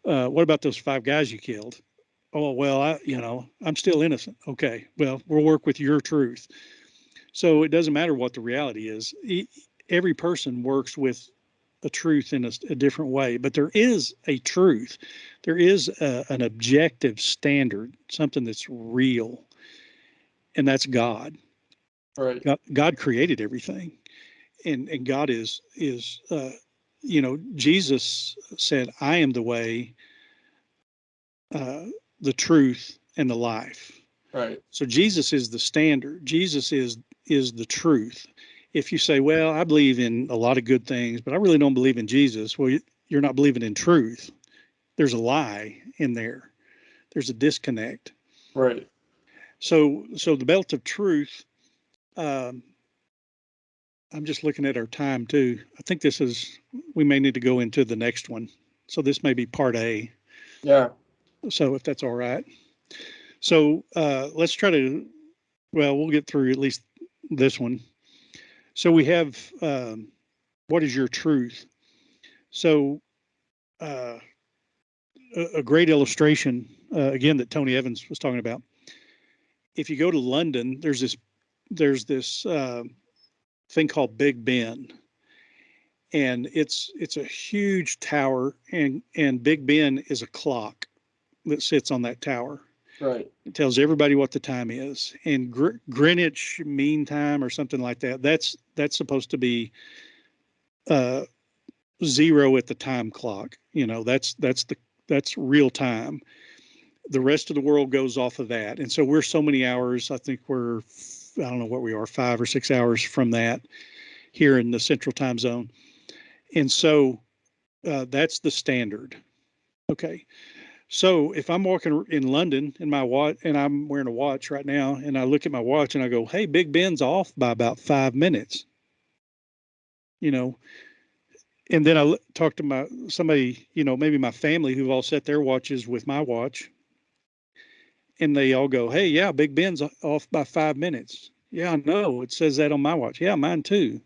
What about those 5 guys you killed? Oh, well, I'm still innocent. Okay. Well, we'll work with your truth. So it doesn't matter what the reality is. Every person works with a truth in a different way, but there is a truth. There is an objective standard, something that's real, and that's God. Right. God created everything, and God is Jesus said, "I am the way, the truth, and the life." Right. So Jesus is the standard. Jesus is the truth. If you say, "Well, I believe in a lot of good things, but I really don't believe in Jesus," well, you're not believing in truth. There's a lie in there. There's a disconnect. Right. So the belt of truth. Um, I'm just looking at our time too. I think we may need to go into the next one. So this may be part A. Yeah. So if that's all right. So let's try to, well, we'll get through at least this one. So we have, what is your truth? So a great illustration, again, that Tony Evans was talking about. If you go to London, there's this thing called Big Ben, and it's a huge tower, and Big Ben is a clock that sits on that tower. Right. It tells everybody what the time is, and Greenwich Mean Time or something like that. That's supposed to be 0 at the time clock. That's real time. The rest of the world goes off of that, and so we're so many hours. I think I don't know what we are, 5 or 6 hours from that here in the Central Time Zone, and so that's the standard. Okay. So if I'm walking in London in my watch, and I'm wearing a watch right now, and I look at my watch and I go, "Hey, Big Ben's off by about 5 minutes," and then I talk to somebody, maybe my family, who've all set their watches with my watch, and they all go, "Hey, yeah, Big Ben's off by 5 minutes." Yeah, I know. It says that on my watch. Yeah, mine too.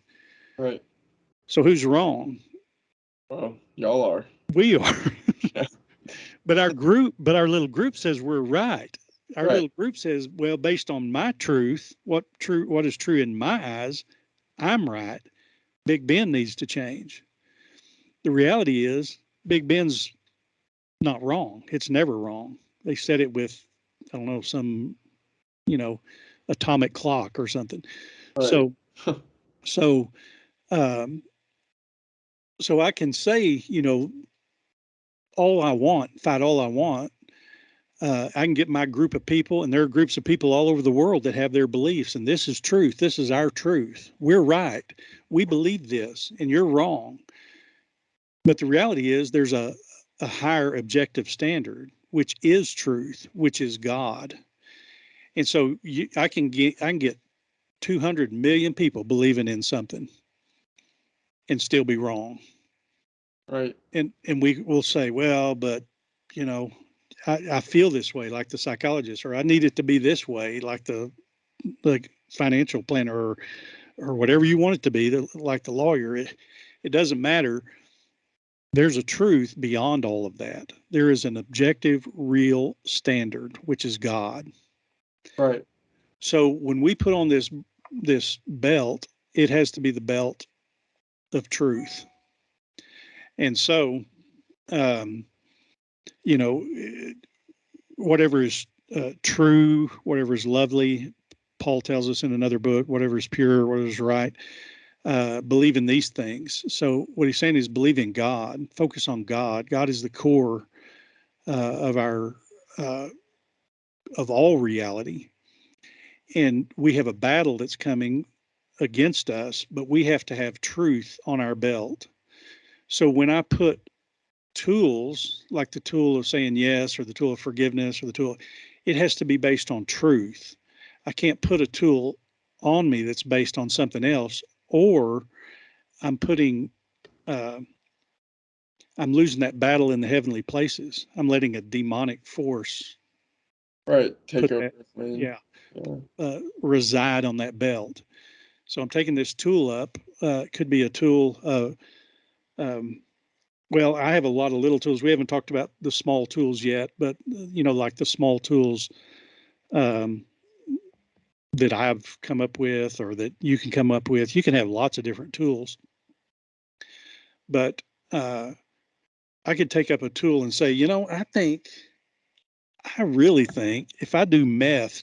Right. So who's wrong? Well, y'all are. We are. But our little group says we're right. Our Right. little group says, well, based on my truth, what is true in my eyes, I'm right. Big Ben needs to change. The reality is Big Ben's not wrong. It's never wrong. They said it with, I don't know, some, you know, atomic clock or something. Right. So, um, so I can say, all I want, fight all I want. I can get my group of people, and there are groups of people all over the world that have their beliefs, and this is truth. This is our truth. We're right. We believe this, and you're wrong. But the reality is there's a higher objective standard, which is truth, which is God. And so I can get 200 million people believing in something and still be wrong. Right. And we will say, well, but you know, I feel this way, like the psychologist, or I need it to be this way, like the financial planner, or whatever you want it to be, like the lawyer. It doesn't matter. There's a truth beyond all of that. There is an objective, real standard, which is God. Right. So when we put on this belt, it has to be the belt of truth. And so, um, you know, whatever is true, whatever is lovely, Paul tells us in another book, whatever is pure, whatever is right, believe in these things. So what he's saying is believe in God, focus on God. God is the core of our of all reality, and we have a battle that's coming against us, but we have to have truth on our belt. So when I put tools, like the tool of saying yes, or the tool of forgiveness, or the tool, it has to be based on truth. I can't put a tool on me that's based on something else, or I'm putting, uh, I'm losing that battle in the heavenly places. I'm letting a demonic force Right. Take put over. that, Man. yeah, Yeah. reside on that belt. So I'm taking this tool up. It could be a tool. Um, well, I have a lot of little tools. We haven't talked about the small tools yet, but like the small tools um, that I've come up with, or that you can come up with. You can have lots of different tools, but I could take up a tool and say, I really think if I do meth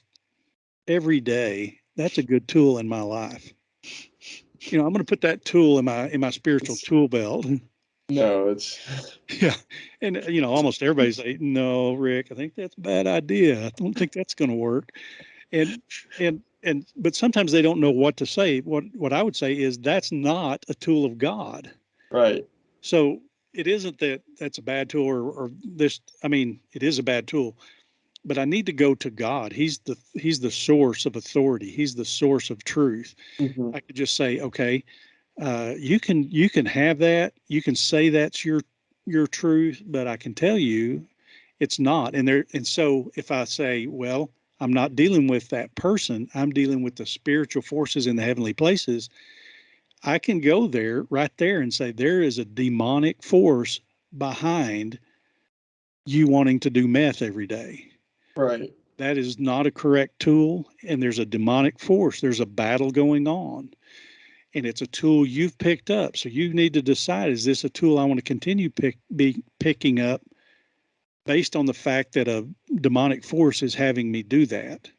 every day, that's a good tool in my life. I'm going to put that tool in my spiritual tool belt. No, it's Yeah. And, almost everybody say, no, Rick, I think that's a bad idea. I don't think that's going to work. But sometimes they don't know what to say. What I would say is that's not a tool of God. right. So it isn't that that's a bad tool, or this, I mean, it is a bad tool, but I need to go to God. He's the source of authority. He's the source of truth. Hmm. I could just say, okay, you can have that. You can say that's your truth, but I can tell you it's not. And so if I say, well, I'm not dealing with that person, I'm dealing with the spiritual forces in the heavenly places, I can go there right there and say there is a demonic force behind you wanting to do meth every day. Right. That is not a correct tool, and there's a demonic force. There's a battle going on, and it's a tool you've picked up. So you need to decide, is this a tool I want to continue picking up based on the fact that a demonic force is having me do that?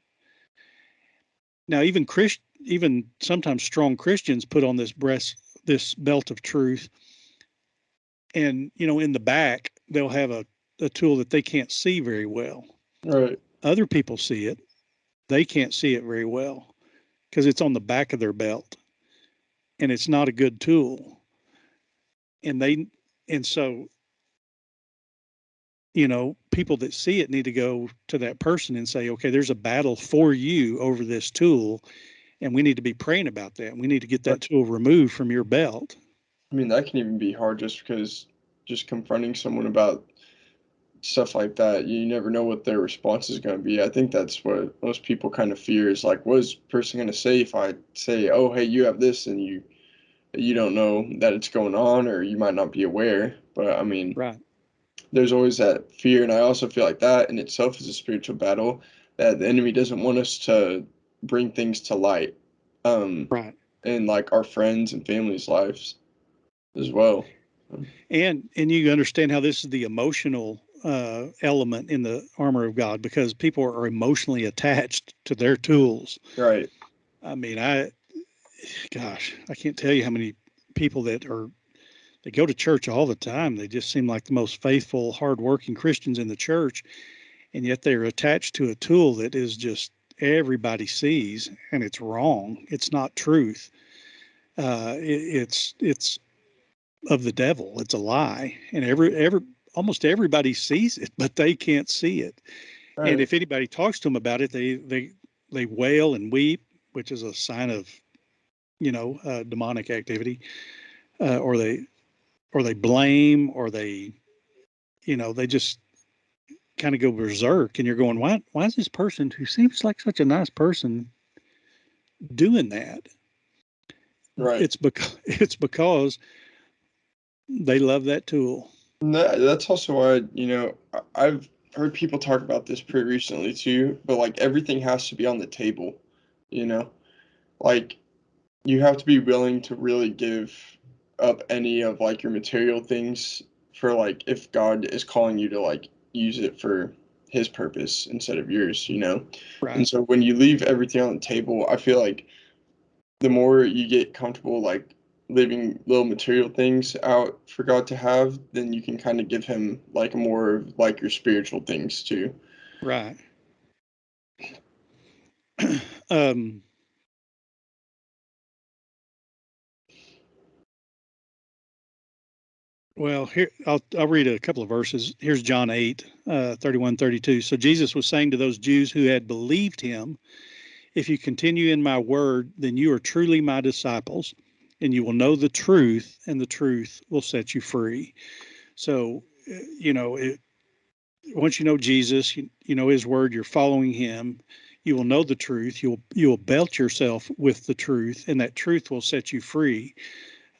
Now, even sometimes strong Christians put on this belt of truth, and in the back they'll have a tool that they can't see very well. Right. Other people see it; they can't see it very well because it's on the back of their belt, and it's not a good tool. And they and so people that see it need to go to that person and say, okay, there's a battle for you over this tool, and we need to be praying about that. We need to get Right. that tool removed from your belt. I mean, that can even be hard just because just confronting someone about stuff like that, you never know what their response is going to be. I think that's what most people kind of fear is like, what is the person going to say if I say, oh, hey, you have this, and you don't know that it's going on, or you might not be aware. But I mean, Right. there's always that fear, and I also feel like that in itself is a spiritual battle that the enemy doesn't want us to bring things to light, um, Right. in like our friends and families' lives as well. And you understand how this is the emotional element in the armor of God, because people are emotionally attached to their tools. Right. I mean, gosh, I can't tell you how many people they go to church all the time. They just seem like the most faithful, hardworking Christians in the church, and yet they're attached to a tool that is just everybody sees, and it's wrong. It's not truth. It's of the devil. It's a lie, and almost everybody sees it, but they can't see it. And Right. if anybody talks to them about it, they wail and weep, which is a sign of demonic activity, or they blame, or they just kind of go berserk. And you're going, why is this person who seems like such a nice person doing that? Right. It's because they love that tool. And that's also why, I've heard people talk about this pretty recently too, but like everything has to be on the table, you know? Like you have to be willing to really give up any of like your material things for like if God is calling you to like use it for his purpose instead of yours. And Right. so when you leave everything on the table, I feel like the more you get comfortable like leaving little material things out for God to have, then you can kind of give him like more of like your spiritual things too. Right. um, Well, here I'll read a couple of verses. Here's John 8, 31, 32. So Jesus was saying to those Jews who had believed him, if you continue in my word, then you are truly my disciples, and you will know the truth, and the truth will set you free. So, once you know Jesus, you know his word, you're following him, you will know the truth, you'll belt yourself with the truth, and that truth will set you free.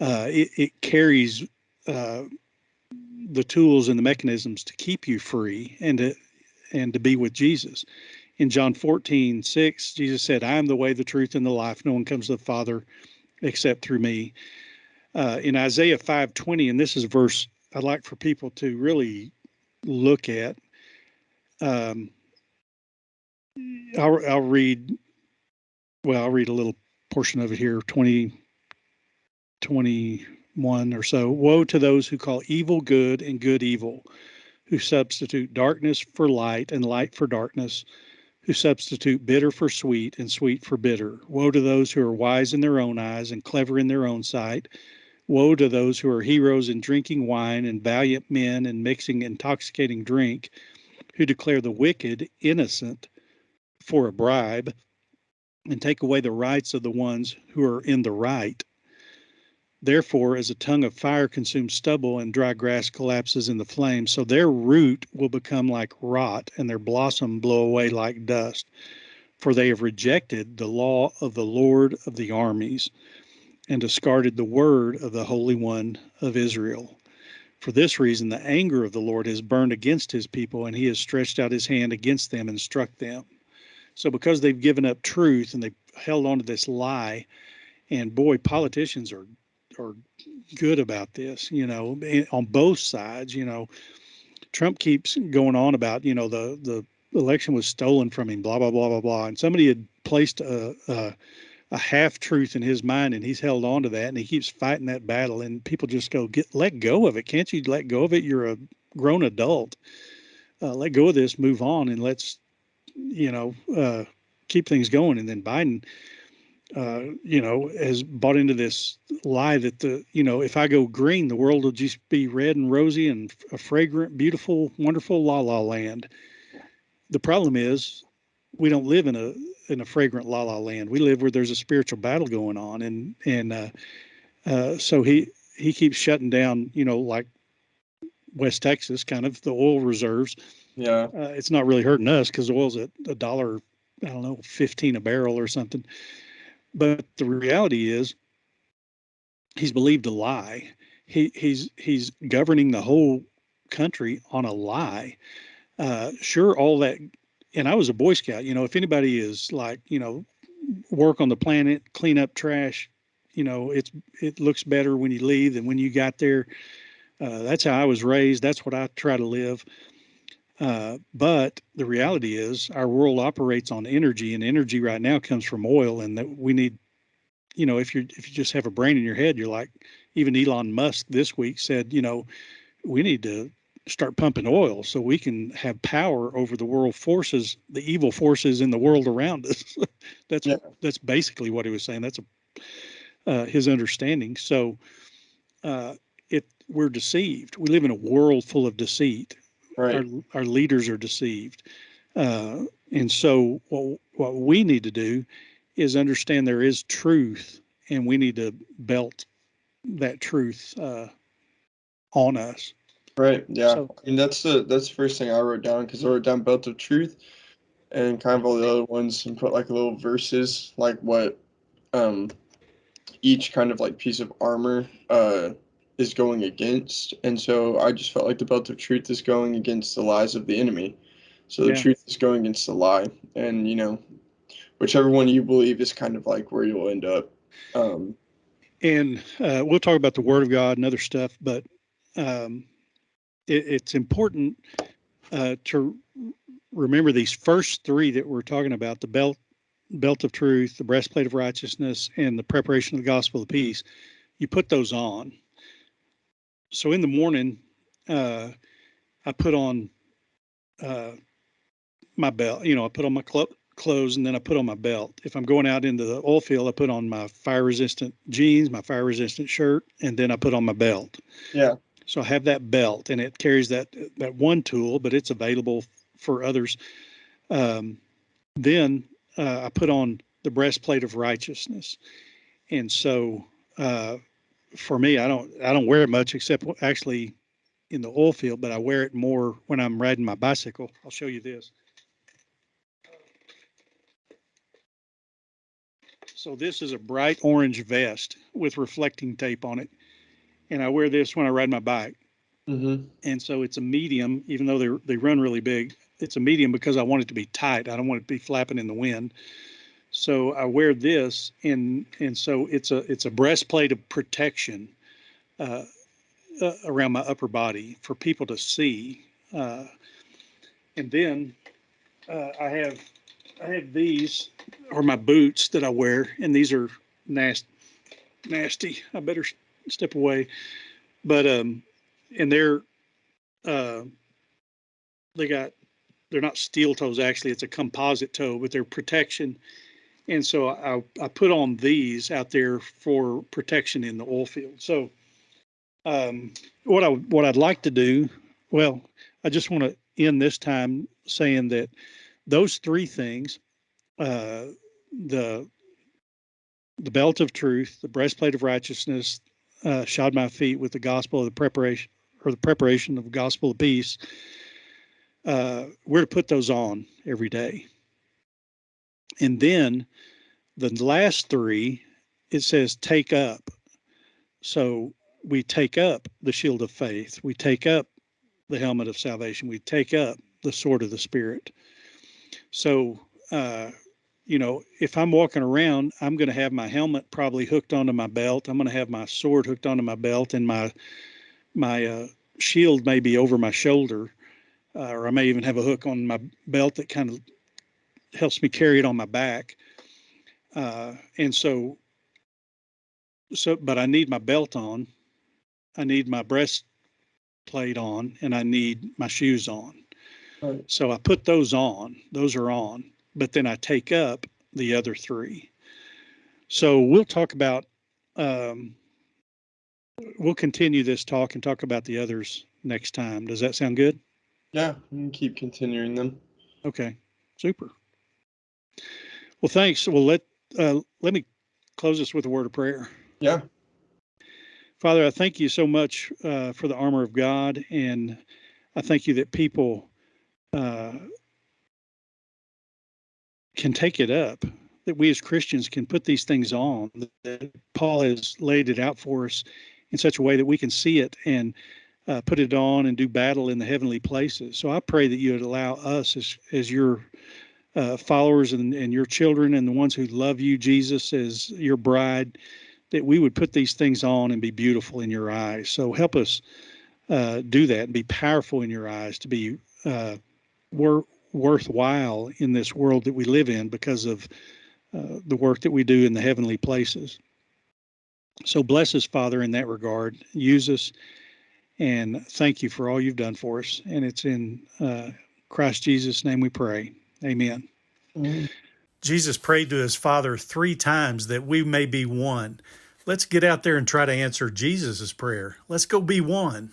It carries the tools and the mechanisms to keep you free and to be with Jesus. In John 14:6, Jesus said, I am the way, the truth, and the life. No one comes to the Father except through me. In Isaiah 5:20, and this is a verse I'd like for people to really look at. Um, I'll read, I'll read a little portion of it here, 21 or so. Woe to those who call evil good and good evil, who substitute darkness for light and light for darkness, who substitute bitter for sweet and sweet for bitter. Woe to those who are wise in their own eyes and clever in their own sight. Woe to those who are heroes in drinking wine and valiant men in mixing intoxicating drink, who declare the wicked innocent for a bribe and take away the rights of the ones who are in the right. Therefore, as a tongue of fire consumes stubble and dry grass collapses in the flame, so their root will become like rot and their blossom blow away like dust. For they have rejected the law of the Lord of the armies and discarded the word of the Holy One of Israel. For this reason, the anger of the Lord has burned against his people, and he has stretched out his hand against them and struck them. So because they've given up truth and they've held on to this lie, and boy, politicians are good about this, on both sides. Trump keeps going on about, the election was stolen from him, blah, blah, blah, blah, blah. And somebody had placed a half truth in his mind, and he's held on to that, and he keeps fighting that battle. And people just go, let go of it. Can't you let go of it? You're a grown adult. Let go of this, move on, and let's, keep things going. And then Biden, has bought into this lie that if I go green, the world will just be red and rosy and a fragrant, beautiful, wonderful la la land. The problem is we don't live in a fragrant la la land. We live where there's a spiritual battle going on, and so he keeps shutting down, like West Texas, kind of the oil reserves. Yeah. It's not really hurting us because oil's at $1, I don't know, 15 a barrel or something. But the reality is, he's believed a lie. He's governing the whole country on a lie. Sure, all that. And I was a Boy Scout. If anybody is like, work on the planet, clean up trash, it looks better when you leave than when you got there. That's how I was raised. That's what I try to live. But the reality is, our world operates on energy, and energy right now comes from oil, and that we need. If you just have a brain in your head, you're like, even Elon Musk this week said, we need to start pumping oil so we can have power over the world forces, the evil forces in the world around us. That's basically what he was saying. That's his understanding. So we're deceived. We live in a world full of deceit. Right. Our leaders are deceived. And so what we need to do is understand there is truth, and we need to belt that truth on us. Right. Yeah. So, I mean, that's the first thing I wrote down, because I wrote down belt of truth and kind of all the other ones, and put like little verses, like what each kind of like piece of armor is going against. And so I just felt like the belt of truth is going against the lies of the enemy. So the truth is going against the lie, and whichever one you believe is kind of like where you'll end up. And we'll talk about the Word of God and other stuff, but it's important to remember these first three that we're talking about: the belt of truth, the breastplate of righteousness, and the preparation of the gospel of peace. You put those on. So in the morning, I put on my belt. I put on my clothes, and then I put on my belt. If I'm going out into the oil field, I put on my fire resistant jeans, my fire resistant shirt, and then I put on my belt. Yeah. So I have that belt, and it carries that one tool, but it's available for others. Then I put on the breastplate of righteousness, and so for me, I don't wear it much except actually in the oil field, but I wear it more when I'm riding my bicycle. I'll show you this. So this is a bright orange vest with reflecting tape on it, and I wear this when I ride my bike. Mm-hmm. And so it's a medium, even though they run really big. It's a medium because I want it to be tight. I don't want it to be flapping in the wind. So I wear this, and so it's a breastplate of protection around my upper body for people to see. And then I have these are my boots that I wear, and these are nasty. I better step away. But and uh, they're not steel toes actually. It's a composite toe, but they're protection. And so I put on these out there for protection in the oil field. So what I'd like to do, well, I just want to end this time saying that those three things, uh, the belt of truth, the breastplate of righteousness, shod my feet with the gospel of the preparation of the gospel of peace. We're to put those on every day. And then the last three, it says take up. So we take up the shield of faith. We take up the helmet of salvation. We take up the sword of the Spirit. So, if I'm walking around, I'm going to have my helmet probably hooked onto my belt. I'm going to have my sword hooked onto my belt, and my shield may be over my shoulder, or I may even have a hook on my belt that kind of helps me carry it on my back. And so, but I need my belt on. I need my breastplate on, and I need my shoes on. Right. So I put those on. Those are on. But then I take up the other three. So we'll talk about, we'll continue this talk and talk about the others next time. Does that sound good? Yeah, we can keep continuing them. Okay, super. Well, thanks. Well, let me close this with a word of prayer. Yeah. Father, I thank you so much for the armor of God, and I thank you that people can take it up, that we as Christians can put these things on, that Paul has laid it out for us in such a way that we can see it and put it on and do battle in the heavenly places. So I pray that you would allow us as your followers and your children and the ones who love you, Jesus, as your bride, that we would put these things on and be beautiful in your eyes. So help us do that and be powerful in your eyes, to be worthwhile in this world that we live in because of the work that we do in the heavenly places. So bless us, Father, in that regard. Use us, and thank you for all you've done for us. And it's in Christ Jesus' name we pray. Amen. Mm-hmm. Jesus prayed to his Father 3 times that we may be one. Let's get out there and try to answer Jesus' prayer. Let's go be one.